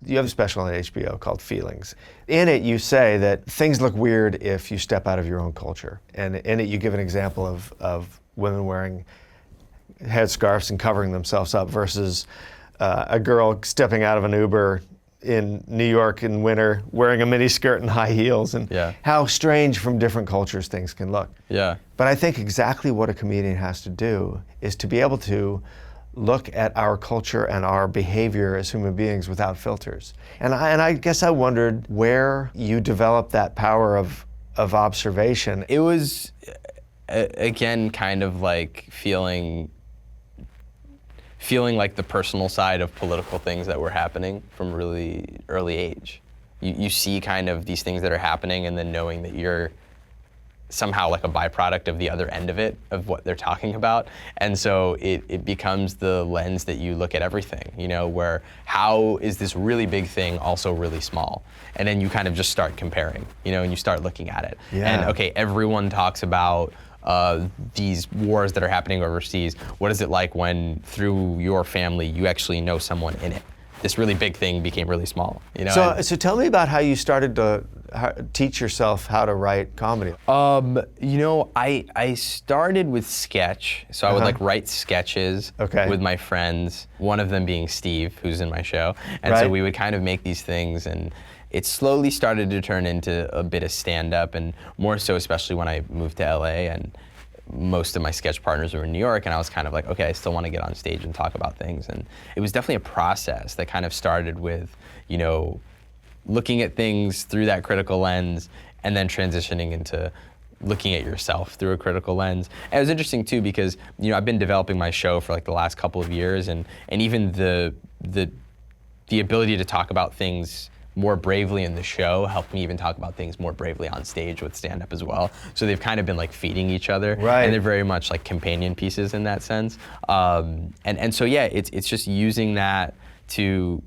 You have a special on HBO called Feelings. In it, you say that things look weird if you step out of your own culture. And in it, you give an example of women wearing headscarves and covering themselves up versus a girl stepping out of an Uber in New York in winter wearing a mini skirt and high heels, and how strange from different cultures things can look. Yeah. But I think exactly what a comedian has to do is to be able to look at our culture and our behavior as human beings without filters. And I guess I wondered where you developed that power of observation. It was, again, kind of like feeling like the personal side of political things that were happening from a really early age. You see kind of these things that are happening, and then knowing that you're somehow like a byproduct of the other end of it, of what they're talking about. And so it becomes the lens that you look at everything, you know, where how is this really big thing also really small? And then you kind of just start comparing, you know, and you start looking at it. Yeah. And okay, everyone talks about these wars that are happening overseas. What is it like when through your family you actually know someone in it? This really big thing became really small, you know? So tell me about how you started to teach yourself how to write comedy. You know, I started with sketch, so I would like write sketches with my friends, one of them being Steve, who's in my show. And so we would kind of make these things, and it slowly started to turn into a bit of stand-up, and more so especially when I moved to LA, and most of my sketch partners were in New York, and I was kind of like, okay, I still want to get on stage and talk about things. And it was definitely a process that kind of started with, you know, looking at things through that critical lens, and then transitioning into looking at yourself through a critical lens. And it was interesting too, because, you know, I've been developing my show for like the last couple of years, and even the ability to talk about things more bravely in the show helped me even talk about things more bravely on stage with stand-up as well. So they've kind of been like feeding each other, and they're very much like companion pieces in that sense. And so yeah, it's just using that to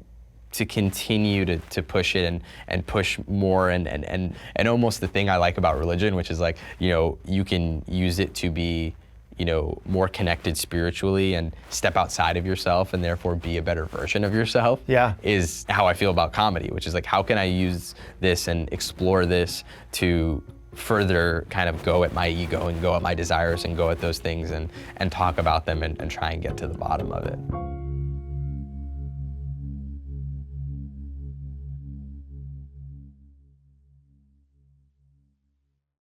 continue to push it and push more, and almost the thing I like about religion, which is like, you know, you can use it to be, you know, more connected spiritually and step outside of yourself and therefore be a better version of yourself. Yeah. Is how I feel about comedy, which is like, how can I use this and explore this to further kind of go at my ego and go at my desires and go at those things and talk about them and try and get to the bottom of it.